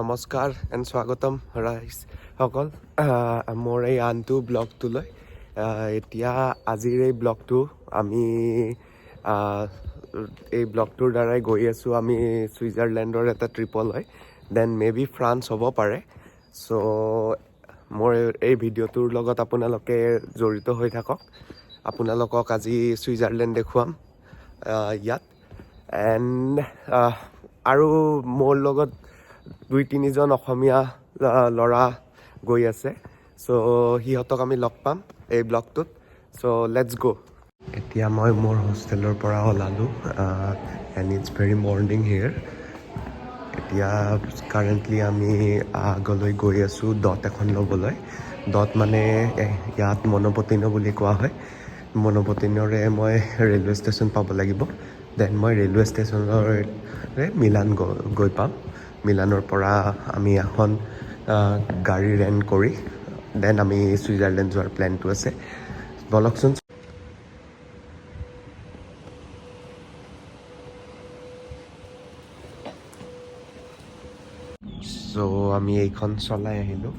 নমস্কাৰ এণ্ড স্বাগতম ৰাইজ সকল মোৰ এই আনটো ব্লগটোলৈ এতিয়া আজিৰ এই ব্লগটো আমি এই ব্লগটোৰ দ্বাৰাই গৈ আছোঁ আমি ছুইজাৰলেণ্ডৰ এটা ট্ৰিপলৈ দেন মে বি ফ্ৰান্স হ'ব পাৰে চ' মোৰ এই ভিডিঅ'টোৰ লগত আপোনালোকে জড়িত হৈ থাকক আপোনালোকক আজি ছুইজাৰলেণ্ড দেখুৱাম ইয়াত এণ্ড আৰু মোৰ লগত 2-3 জন অসমীয়া ল'ৰা গৈ আছে চ' সিহঁতক আমি লগ পাম এই ব্লগটোত চ' লেটছ গ' এতিয়া মই মোৰ হোষ্টেলৰ পৰা ওলালোঁ এণ্ড ইটছ ভেৰি মৰ্ণিং হিয়াৰ এতিয়া কাৰেণ্টলি আমি আগলৈ গৈ আছোঁ ডট এখন ল'বলৈ ডট মানে ইয়াত মনপতিন বুলি কোৱা হয় মনপতিনৰে মই ৰেলৱে ষ্টেচন পাব লাগিব দেন মই ৰেলৱে ষ্টেচনৰে মিলান গৈ পাম মিলানৰ পৰা আমি এখন গাড়ী ৰেণ্ট কৰি দেন আমি ছুইজাৰলেণ্ড যোৱাৰ প্লেনটো আছে বলকচোন চ' আমি এইখন চলাই আহিলোঁ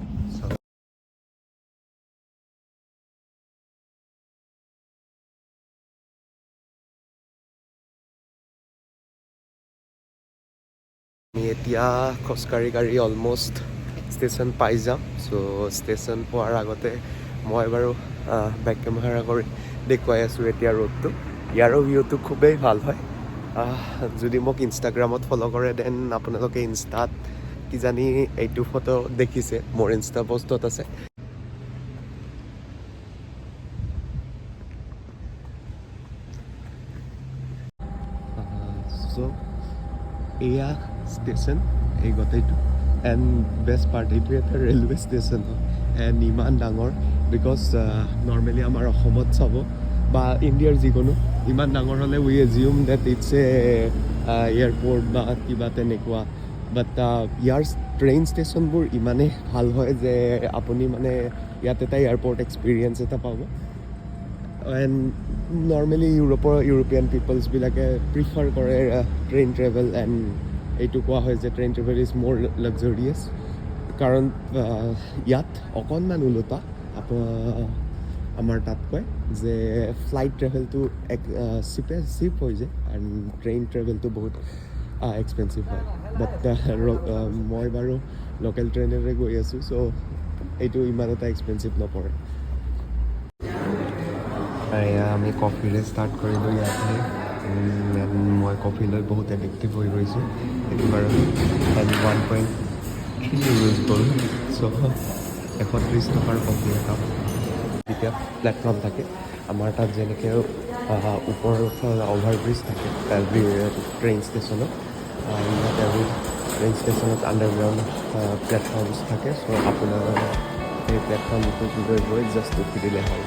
আমি এতিয়া খোজকাঢ়ি গাড়ী অলমষ্ট ষ্টেচন পাই যাম চ' ষ্টেচন পোৱাৰ আগতে মই বাৰু বেক কেমেৰা কৰি দেখুৱাই আছোঁ এতিয়া ৰোডটো ইয়াৰো ভিউটো খুবেই ভাল হয় যদি মোক ইনষ্টাগ্ৰামত ফ'ল' কৰে দেন আপোনালোকে ইনষ্টাত কিজানি এইটো ফটো দেখিছে মোৰ ইনষ্টা পষ্টত আছে চ' এয়া ষ্টেচন এই গোটেইটো এণ্ড বেষ্ট পাৰ্ট এইটো এটা ৰেলৱে ষ্টেচন হয় এণ্ড ইমান ডাঙৰ বিকজ নৰ্মেলি আমাৰ অসমত চাব বা ইণ্ডিয়াৰ যিকোনো ইমান ডাঙৰ হ'লে we assume that it's a airport বা কিবা তেনেকুৱা বাট ইয়াৰ ট্ৰেইন ষ্টেচনবোৰ ইমানেই ভাল হয় যে আপুনি মানে ইয়াত এটা এয়াৰপৰ্ট এক্সপিৰিয়েঞ্চ এটা পাব এণ্ড নৰ্মেলি ইউৰোপিয়ান পিপলছবিলাকে প্ৰিফাৰ কৰে ট্ৰেইন ট্ৰেভেল এণ্ড এইটো কোৱা হয় যে ট্ৰেইন ট্ৰেভেল ইজ মোৰ লাক্সাৰিয়াছ কাৰণ ইয়াত অকণমান ওলোটা আমাৰ তাত কয় যে ফ্লাইট ট্ৰেভেলটো চিপ হৈ যায় এণ্ড ট্ৰেইন ট্ৰেভেলটো বহুত এক্সপেঞ্চিভ হয় বাট মই বাৰু লোকেল ট্ৰেইনেৰে গৈ আছোঁ চ' এইটো ইমান এটা এক্সপেঞ্চিভ নপৰে আমি কফিৰে ষ্টাৰ্ট কৰিলোঁ ইয়াতে মই কফি লৈ বহুত এডিক্টিভ হৈ গৈছোঁ সেইটো কাৰণে 1.3 ইউজ কৰোঁ চ' 130 টকাৰ কফি একাপ যেতিয়া প্লেটফৰ্ম থাকে আমাৰ তাত যেনেকৈ ওপৰৰ অভাৰব্ৰিজ থাকে ট্ৰেইন ষ্টেচনত ইয়াত এভৰি ট্ৰেইন ষ্টেচনত আণ্ডাৰগ্ৰাউণ্ড প্লেটফৰ্মছ থাকে চ' আপোনাৰ সেই প্লেটফৰ্মটো গৈ জাষ্ট উঠি দিলে হয়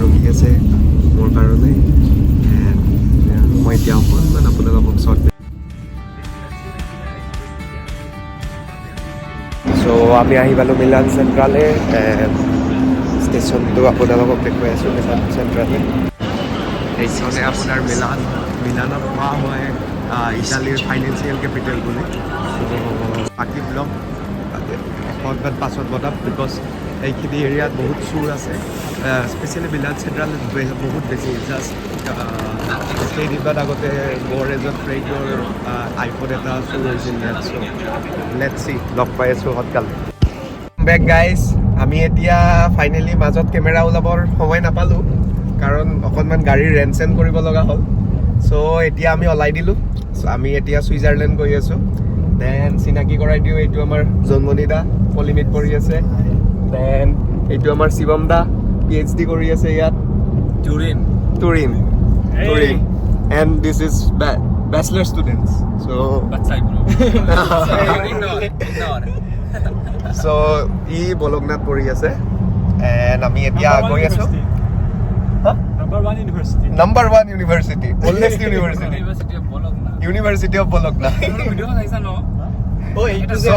ৰখি আছে মোৰ কাৰণে মই এতিয়া অকণমান আপোনালোকক শ্বৰ্ট চ' আমি আহি পালোঁ মিলান চেণ্ট্ৰালে ষ্টেচনটো আপোনালোকক দেখুৱাই আছোঁ মিলান চেণ্ট্ৰালে এইখনে আপোনাৰ মিলানক কোৱা হয় ইটালীৰ ফাইনেন্সিয়েল কেপিটেল বুলি বাকী ব্লগ অকণমান পাছত বনাম বিকজ এইখিনি এৰিয়াত বহুত চুৰ আছে স্পেচিয়েলি মিলান চেণ্ট্ৰাল বহুত বেছি জাষ্ট কেইদিনমান আগতে মোৰ এজন ফ্ৰেণ্ডৰ আইফোন এটা চুৰ হৈছিল লেটছ চি লগ পাই আছোঁ সোনকালে বেক গাইজ আমি এতিয়া ফাইনেলি মাজত কেমেৰা ওলাবৰ সময় নাপালোঁ কাৰণ অকণমান গাড়ী ৰেণ্ট চেণ্ট কৰিব লগা হ'ল চ' এতিয়া আমি ওলাই দিলোঁ চ' আমি এতিয়া ছুইজাৰলেণ্ড গৈ আছোঁ দেন চিনাকি কৰাই দিওঁ, এইটো আমাৰ জন্মনি দা পলিমিট কৰি আছে, দেন এইটো আমাৰ শিৱম দা PhD কৰি আছে ইয়াত তুৰিন and this is bachelor students, so so ই বলগনাথ পঢ়ি আছে and আমি এতিয়া গৈ আছো number 1 university oldest university of Bologna so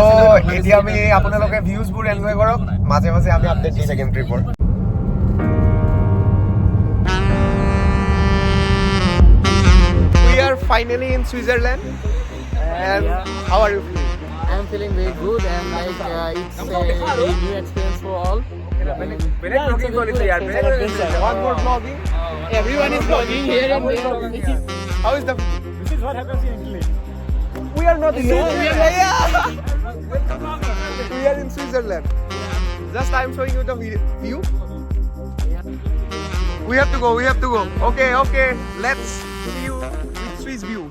এতিয়া আমি আপোনালোকে ভিউজ বোৰ এনজয় কৰক, মাজে মাজে আমি আপডেট দি থাকিম ট্ৰিপৰ। We are finally in Switzerland and how are you feeling? I'm feeling very good and like it's a very new experience for all. One more vlogging. Everyone is vlogging here and there. How is the? This is what happens in Italy. We are not in Switzerland. We are in Switzerland. Just I'm showing you the view. We have to go. Okay. Let's see you with Swiss view.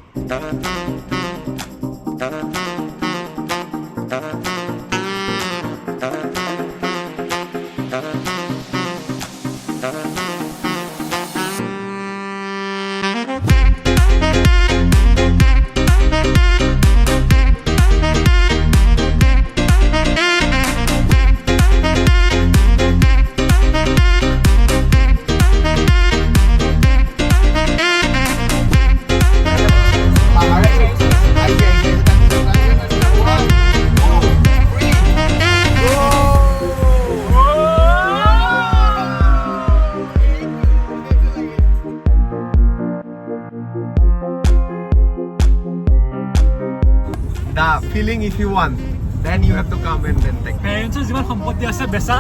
The feeling if you want, then you have to come and then take. Parents যিমান সম্পত্তি আছে বেচা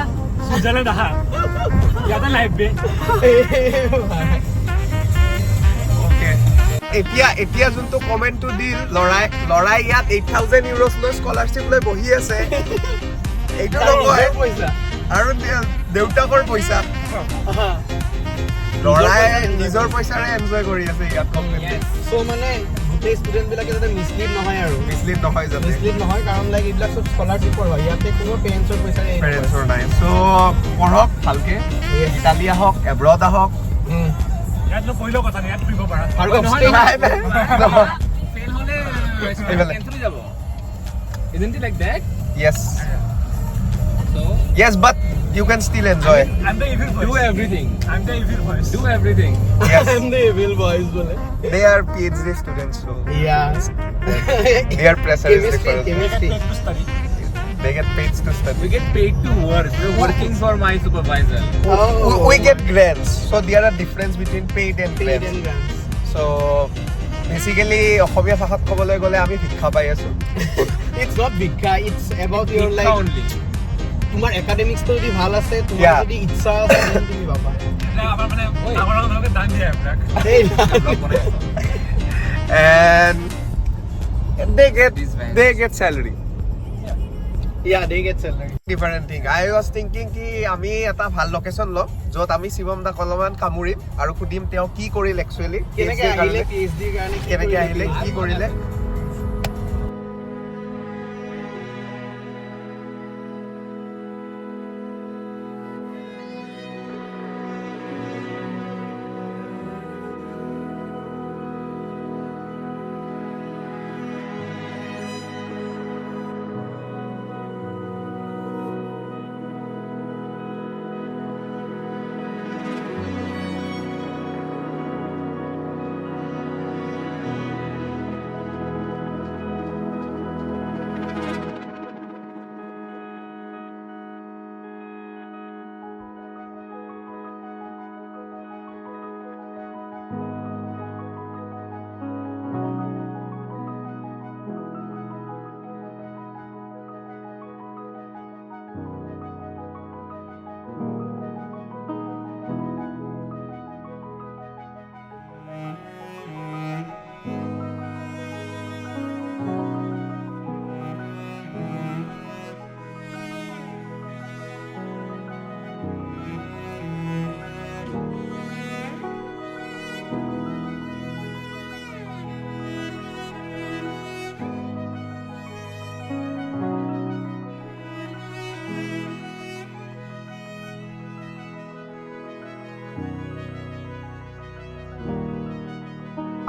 Switzerland আহা ইয়াতে live বে Okay. এতিয়া যোনটো কমেণ্টটো দিল লৰাই ইয়াত 8,000 euros লৈ স্কলাৰশ্বিপ লৈ বহি আছে, এইটো নহয় পইচা আৰু দেউতাকৰ পইচা, লৰাই নিজৰ পইচাৰে এনজয় কৰি আছে ইয়াত কমপ্লিটলি। সো মানে গোটেই ষ্টুডেণ্ট বিলাকে যাতে মিছলিড নহয় আৰু মিছলিড নহয় যাতে, মিছলিড নহয় কাৰণ লাইক এইবিলাক চব স্কলাৰশ্বিপৰ হয়, ইয়াতে কোনো পেৰেণ্টছৰ পইচাৰে পেৰেণ্টছৰ নাই। চ' পঢ়ক ভালকে, ইটালী আহক এব্ৰড আহক। ইয়াত পঢ়িলেও কথা নাই, ইয়াত ফুৰিব পাৰা ফেইল হ'লে কেঞ্চেল যাব। Isn't it like that? Yes. So Yes, but you can still enjoy. I'm the evil voice. Do everything. I'm the evil voice. Do everything. Yes. I'm the evil boys bole. They are PhD students, so Yeah. their pressure is different. Chemistry. To study. They get paid to study. We get paid to work. We're working for my supervisor. We get grants, so there are difference between paid and Paid grants. and grants. So basically, অসমীয়া ভাষাত ক'বলৈ গ'লে আমি ভিক্ষা পাই আছো। It's not bigka, it's about your like only. তোমাৰ একাডেমিক্সটো যদি ভাল আছে, তোমাৰ Yeah. যদি ইচ্ছা আছে then তুমি পাবা। আমাৰ মানে আমাৰ দান দিয়ে এইবিলাক। And they get salary. Yeah, they get salary. Different thing. I was thinking কি আমি এটা ভাল লোকেশ্যন ল'ম য'ত আমি শিৱম দাক অলপমান কামুৰিম আৰু সুধিম তেওঁ কি কৰিল একচুৱেলি, কেনেকে আহিলে PhD ৰ কাৰণে কেনেকে আহিলে কি কৰিলে।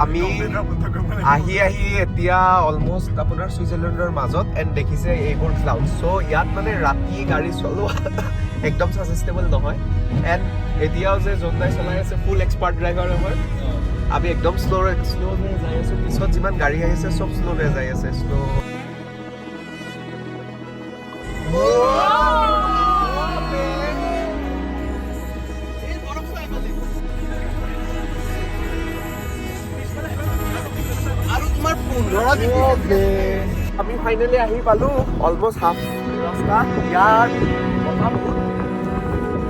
আমি আহি এতিয়া অলমষ্ট আপোনাৰ ছুইজাৰলেণ্ডৰ মাজত এণ্ড দেখিছে এইবোৰ ক্লাউড চ' ইয়াত মানে ৰাতি গাড়ী চলোৱা একদম ছাজেষ্টেবল নহয় এণ্ড এতিয়াও যে যোনদাই চলাই আছে ফুল এক্সপাৰ্ট ড্ৰাইভাৰ আমাৰ আমি একদম শ্ল'ৰে যাই আছো পিছত যিমান গাড়ী আহিছে চব শ্ল'ৰে যাই আছে আমি ফাইনেলি আহি পালো অলমষ্ট হাফ ৰাস্তা ইয়াত কথা বহুত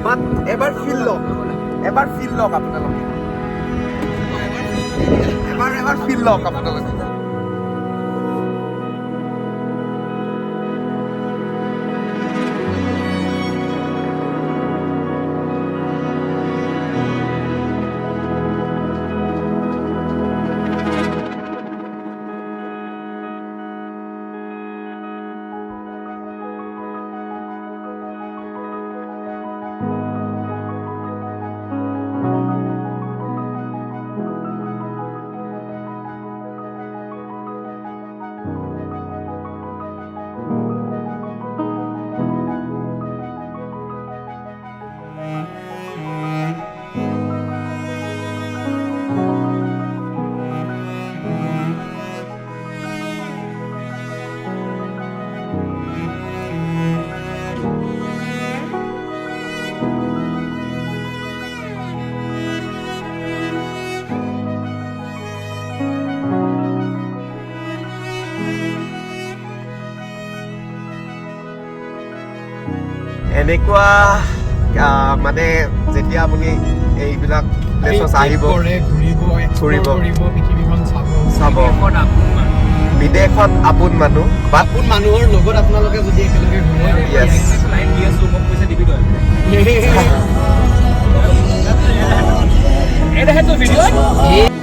বাট এবাৰ ফিল লওক আপোনালোকে এবাৰ ফিল লওক আপোনালোকে এনেকুৱা মানে যেতিয়া আপুনি এইবিলাক প্লেচত আহিব ঘূৰিব চাব বিদেশত আপোন মানুহ আপোন মানুহৰ লগত আপোনালোকে যদি একেলগে ঘূৰে লাইন দি আছো মোক পইচা দিবি তই এটা হেতু ভিডিঅ'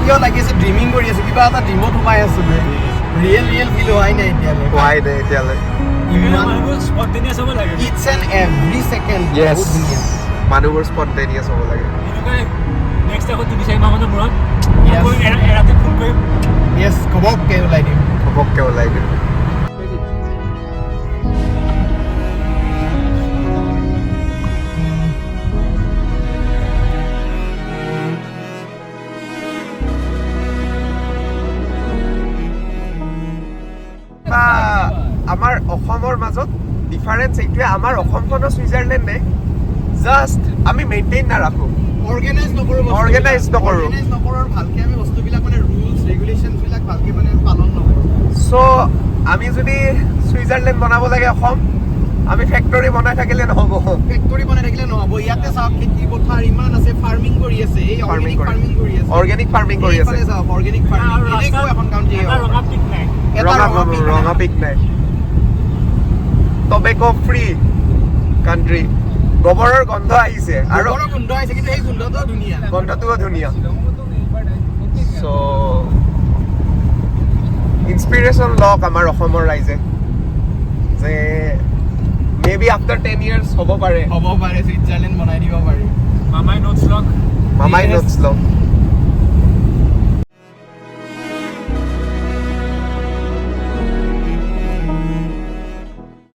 এতিয়াও লাগি আছে ড্ৰিমিং কৰি আছো কিবা এটা ড্ৰিমত সোমাই আছো ৰিয়েল ফিল হোৱাই নাই এতিয়ালৈ ইটছ এণ্ড এভৰি ছেকেণ্ড মানুহবোৰ স্পণ্টেনিয়াছ হ'ব লাগে ঘপককে ওলাই দিম আমাৰ অসমৰ মাজত ডিফাৰেঞ্চ এইটোৱে আমাৰ অসমখনো ছুইজাৰলেণ্ডে জাষ্ট আমি মেইনটেইন নাৰাখোঁ অৰ্গেনাইজ নকৰোঁ ভালকে আমি বস্তুবিলাক মানে ৰুলছ ৰেগুলেশ্যনবিলাক ভালকে মানে পালন নকৰোঁ চ' আমি যদি ছুইজাৰলেণ্ড বনাব লাগে অসম আমি ফেক্টৰী বনাই থাকিলে নহ'ব ইয়াতে চাওক খেতি পথাৰ ইমান আছে ফাৰ্মিং কৰি আছে অৰ্গেনিক ফাৰ্মিং কৰি আছে ৰঙা পিক নাই টবেকো ফ্ৰী কাণ্ট্ৰি গোবৰৰ গন্ধ আহিছে আৰু কিন্তু সেই গন্ধটোও ধুনীয়া চ' ইনস্পিৰেশ্যন লওক আমাৰ অসমৰ ৰাইজে যে মেবি আফটাৰ 10 years হ'ব পাৰে ছুইজাৰলেণ্ড বনাই দিব পাৰি মামাই নোটছ লওক মামাই নোটছ লওক